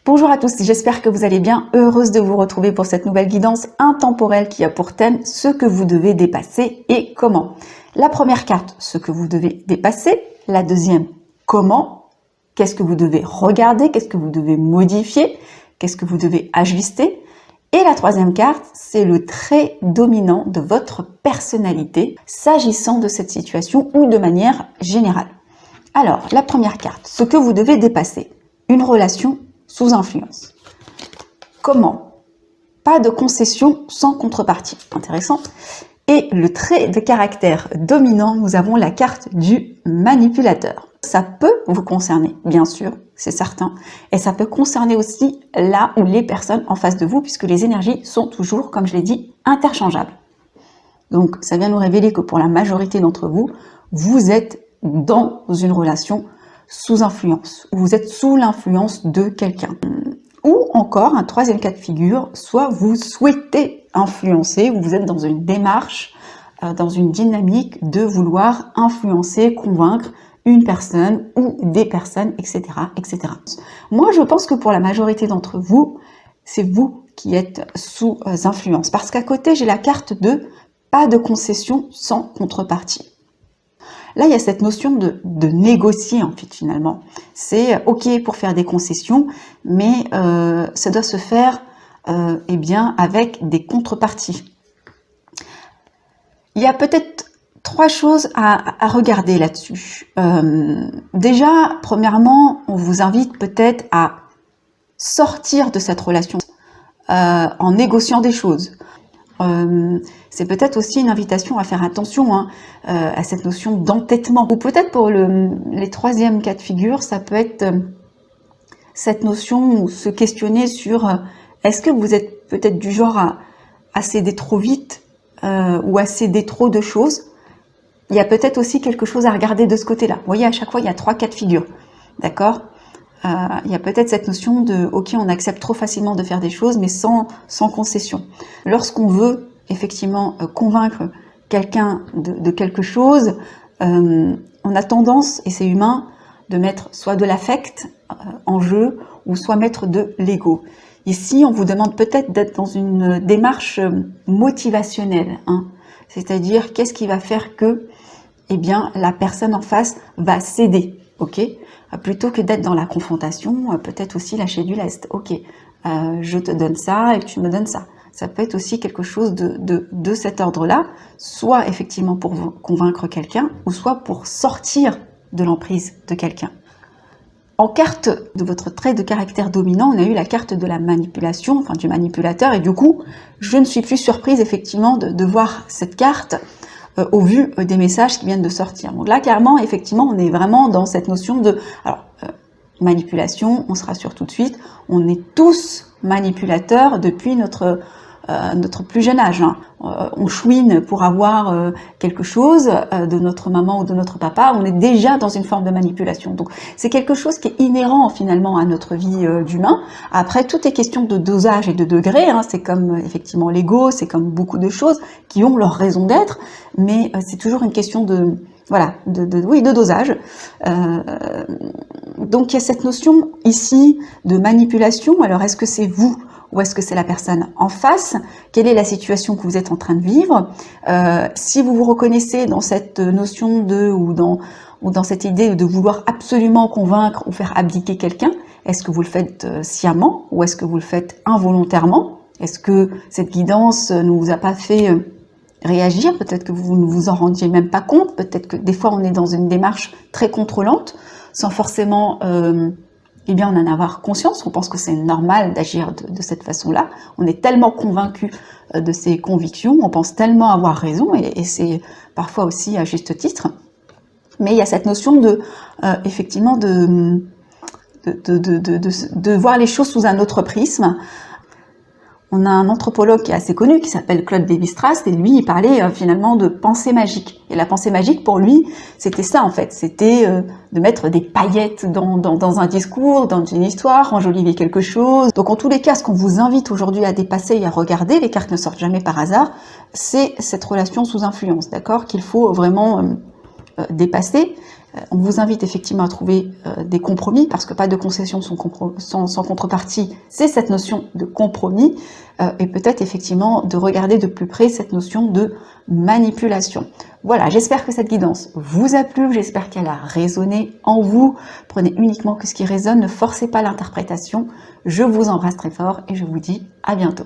Bonjour à tous, j'espère que vous allez bien. Heureuse de vous retrouver pour cette nouvelle guidance intemporelle qui a pour thème ce que vous devez dépasser et comment. La première carte, ce que vous devez dépasser. La deuxième, comment. Qu'est-ce que vous devez regarder, qu'est-ce que vous devez modifier, qu'est-ce que vous devez ajuster. Et la troisième carte, c'est le trait dominant de votre personnalité s'agissant de cette situation ou de manière générale. Alors, la première carte, ce que vous devez dépasser. Une relation sous influence. Comment? Pas de concession sans contrepartie. Intéressant. Et le trait de caractère dominant, nous avons la carte du manipulateur. Ça peut vous concerner, bien sûr, c'est certain. Et ça peut concerner aussi là ou les personnes en face de vous, puisque les énergies sont toujours, comme je l'ai dit, interchangeables. Donc, ça vient nous révéler que pour la majorité d'entre vous, vous êtes dans une relation sous influence, ou vous êtes sous l'influence de quelqu'un. Ou encore, un troisième cas de figure, soit vous souhaitez influencer, ou vous êtes dans une démarche, dans une dynamique de vouloir influencer, convaincre une personne ou des personnes, etc., etc. Moi, je pense que pour la majorité d'entre vous, c'est vous qui êtes sous influence. Parce qu'à côté, j'ai la carte de pas de concession sans contrepartie. Là, il y a cette notion de négocier, en fait, finalement. C'est OK pour faire des concessions, mais ça doit se faire eh bien, avec des contreparties. Il y a peut-être trois choses à regarder là-dessus. Déjà, premièrement, on vous invite peut-être à sortir de cette relation en négociant des choses. C'est peut-être aussi une invitation à faire attention à cette notion d'entêtement. Ou peut-être pour les troisièmes cas de figure, ça peut être cette notion ou se questionner sur est-ce que vous êtes peut-être du genre à céder trop vite ou à céder trop de choses. Il y a peut-être aussi quelque chose à regarder de ce côté-là. Vous voyez, à chaque fois, il y a trois cas de figure. D'accord ? Il y a peut-être cette notion de « ok, on accepte trop facilement de faire des choses, mais sans concession ». Lorsqu'on veut effectivement convaincre quelqu'un de quelque chose, on a tendance, et c'est humain, de mettre soit de l'affect en jeu, ou soit mettre de l'ego. Ici, on vous demande peut-être d'être dans une démarche motivationnelle, hein. C'est-à-dire qu'est-ce qui va faire que eh bien, la personne en face va céder, ok ? Plutôt que d'être dans la confrontation, peut-être aussi lâcher du lest. Ok, je te donne ça et tu me donnes ça. Ça peut être aussi quelque chose de cet ordre-là, soit effectivement pour convaincre quelqu'un, ou soit pour sortir de l'emprise de quelqu'un. En carte de votre trait de caractère dominant, on a eu la carte de la manipulation, enfin du manipulateur, et du coup, je ne suis plus surprise effectivement de voir cette carte au vu des messages qui viennent de sortir. Donc là, clairement, effectivement, on est vraiment dans cette notion de... Alors, manipulation, on se rassure tout de suite, on est tous manipulateurs depuis notre plus jeune âge. Hein. On chouine pour avoir quelque chose de notre maman ou de notre papa, on est déjà dans une forme de manipulation. Donc c'est quelque chose qui est inhérent finalement à notre vie d'humain. Après, tout est question de dosage et de degré, hein. C'est comme effectivement l'ego, c'est comme beaucoup de choses qui ont leur raison d'être, mais c'est toujours une question de... Voilà, de dosage. Donc il y a cette notion ici de manipulation. Alors est-ce que c'est vous ou est-ce que c'est la personne en face? Quelle est la situation que vous êtes en train de vivre? Si vous vous reconnaissez dans cette notion ou dans cette idée de vouloir absolument convaincre ou faire abdiquer quelqu'un, est-ce que vous le faites sciemment ou est-ce que vous le faites involontairement? Est-ce que cette guidance ne vous a pas fait réagir? Peut-être que vous ne vous en rendiez même pas compte. Peut-être que des fois on est dans une démarche très contrôlante sans forcément eh bien, en avoir conscience. On pense que c'est normal d'agir de cette façon-là. On est tellement convaincu de ses convictions, on pense tellement avoir raison, et c'est parfois aussi à juste titre. Mais il y a cette notion effectivement de voir les choses sous un autre prisme. On a un anthropologue qui est assez connu, qui s'appelle Claude Lévi-Strauss, et lui, il parlait finalement de pensée magique. Et la pensée magique, pour lui, c'était ça en fait, c'était de mettre des paillettes dans un discours, dans une histoire, enjoliver quelque chose. Donc en tous les cas, ce qu'on vous invite aujourd'hui à dépasser et à regarder, les cartes ne sortent jamais par hasard, c'est cette relation sous influence, d'accord, qu'il faut vraiment dépasser. On vous invite effectivement à trouver des compromis, parce que pas de concession sans contrepartie, c'est cette notion de compromis, et peut-être effectivement de regarder de plus près cette notion de manipulation. Voilà, j'espère que cette guidance vous a plu, j'espère qu'elle a résonné en vous. Prenez uniquement que ce qui résonne, ne forcez pas l'interprétation. Je vous embrasse très fort et je vous dis à bientôt.